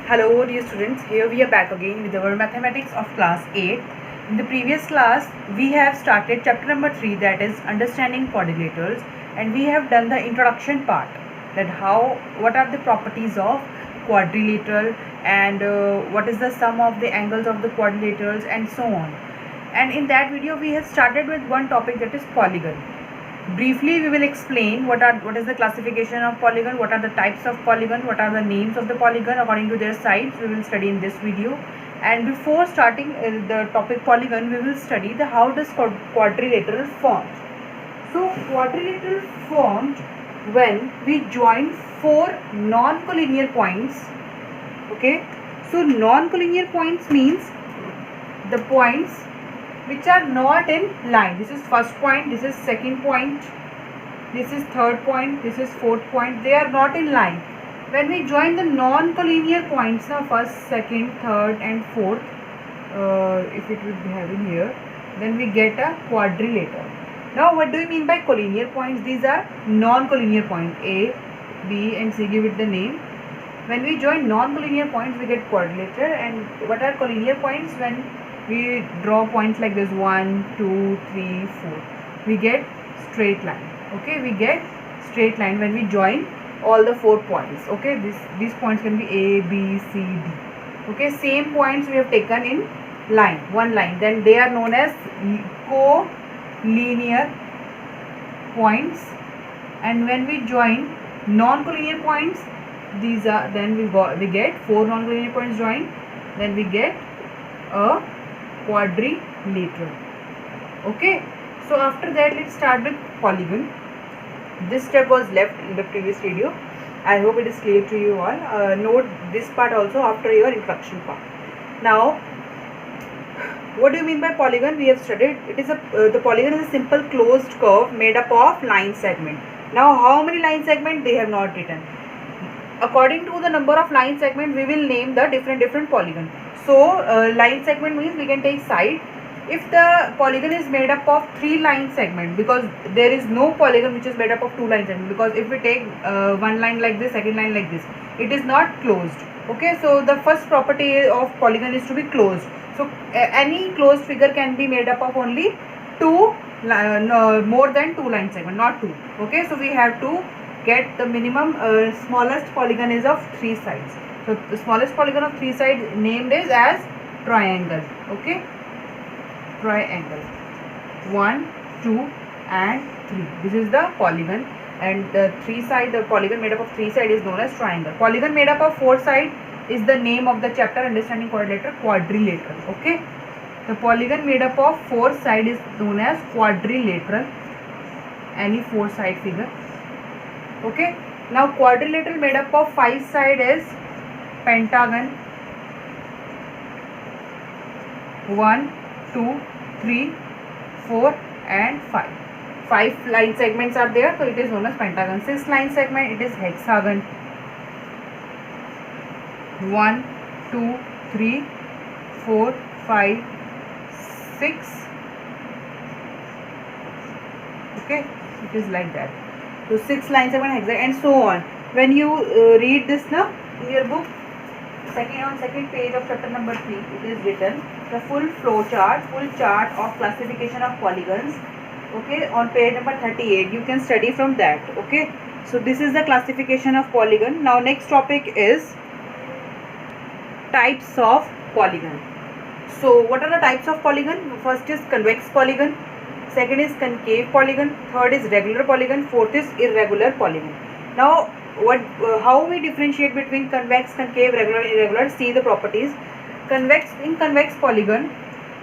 Hello dear students, here we are back again with our mathematics of class 8. In the previous class, we have started chapter number 3, that is understanding quadrilaters, and we have done the introduction part, that what are the properties of quadrilateral and what is the sum of the angles of the quadrilaterals and so on. And in that video we have started with one topic, that is polygon. Briefly we will explain what is the classification of polygon, what are the types of polygon, what are the names of the polygon according to their sides. We will study in this video. And before starting the topic polygon, we will study the how does quadrilateral formed. So quadrilateral formed when we join four non-collinear points. Okay, so non-collinear points means the points which are not in line. This is first point, this is second point, this is third point, this is fourth point. They are not in line. When we join the non-collinear points, now first, second, third and fourth, if it would be having here, then we get a quadrilateral. Now what do you mean by collinear points? These are non-collinear points, A, B and C, give it the name. When we join non-collinear points, we get quadrilateral. And what are collinear points? When we draw points like this, 1, 2, 3, 4, we get straight line. Okay, we get straight line when we join all the 4 points. Okay, these points can be A, B, C, D. Okay, same points we have taken in line, one line, then they are known as co-linear points. And when we join non-collinear points, these are, then we get 4 non-collinear points joined, then we get a quadrilateral. Okay, so after that let's start with polygon. This step was left in the previous video. I hope it is clear to you all. Note this part also after your introduction part. Now what do you mean by polygon? We have studied it is the polygon is a simple closed curve made up of line segment. Now how many line segment they have not written. According to the number of line segment, we will name the different polygon. So line segment means we can take side. If the polygon is made up of 3 line segment, because there is no polygon which is made up of 2 line segment, because if we take one line like this, second line like this, it is not closed. Okay, so the first property of polygon is to be closed. So any closed figure can be made up of only 2 more than 2 line segment, not 2. Okay, so we have to get the minimum smallest polygon is of 3 sides. So the smallest polygon of 3 sides named is as triangle. Okay, triangle 1, 2 and 3. This is the polygon, and the 3 side, the polygon made up of 3 side is known as triangle. Polygon made up of 4 side is the name of the chapter understanding quadrilateral. Okay, the polygon made up of 4 side is known as quadrilateral, any 4 side figure. Okay, now quadrilateral made up of 5 side is pentagon. 1, 2, 3, 4 and 5. 5 line segments are there, so it is known as pentagon. 6 line segment, it is hexagon. 1, 2, 3, 4, 5, 6. Okay, it is like that. So 6 line segment, hexagon and so on. When you read this now in your book, second page of chapter number 3, it is written the full chart of classification of polygons. Okay, on page number 38 you can study from that. Okay, so this is the classification of polygon. Now next topic is types of polygon. So what are the types of polygon? First is convex polygon, second is concave polygon, third is regular polygon, fourth is irregular polygon. Now how we differentiate between convex, concave, regular, irregular? See the properties. In convex polygon,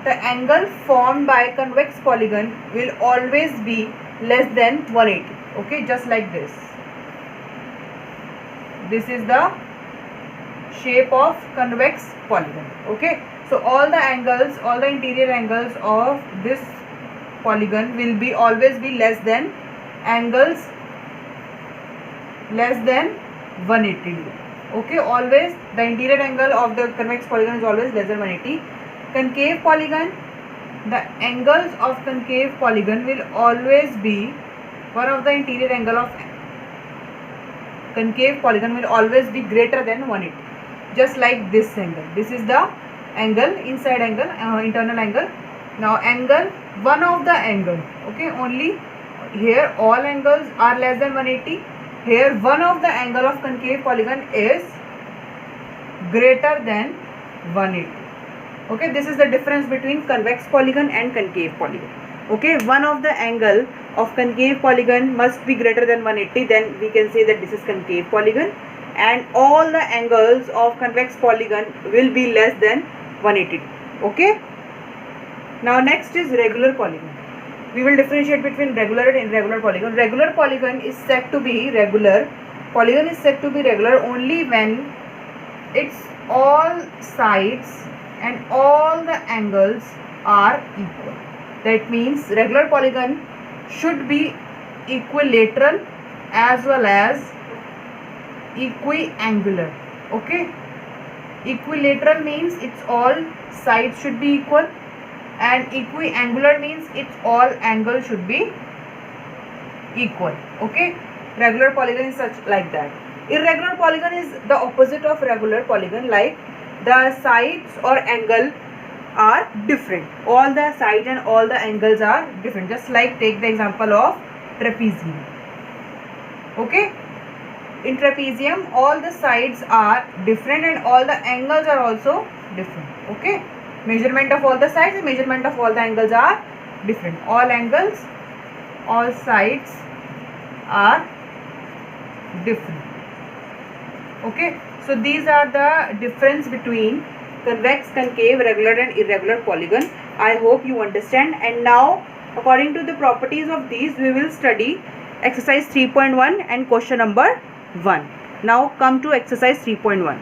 the angle formed by convex polygon will always be less than 180. Okay, just like this. This is the shape of convex polygon. Okay, so all the angles, all the interior angles of this polygon will be always be less than angles less than 180 degree. Okay, always the interior angle of the convex polygon is always less than 180. Concave polygon, the angles of concave polygon will always be one of the interior angle of concave polygon will always be greater than 180. just like this angle. This is the angle, inside angle, internal angle. Now angle, one of the angle, okay, only here all angles are less than 180. Here one of the angle of concave polygon is greater than 180. Okay, this is the difference between convex polygon and concave polygon. Okay, one of the angle of concave polygon must be greater than 180, then we can say that this is concave polygon, and all the angles of convex polygon will be less than 180. Okay, now next is regular polygon. We will differentiate between regular and irregular polygon. Regular polygon is said to be regular. Polygon is said to be regular only when its all sides and all the angles are equal. That means regular polygon should be equilateral as well as equiangular. Okay, equilateral means its all sides should be equal, and equiangular means its all angles should be equal. Okay, regular polygon is such like that. Irregular polygon is the opposite of regular polygon, like the sides or angle are different. All the sides and all the angles are different. Just like take the example of trapezium. Okay, in trapezium all the sides are different and all the angles are also different. Okay, measurement of all the sides and measurement of all the angles are different. All angles, all sides are different. Okay, so these are the difference between convex, concave, regular and irregular polygon. I hope you understand. And now according to the properties of these we will study exercise 3.1 and question number 1. Now come to exercise 3.1.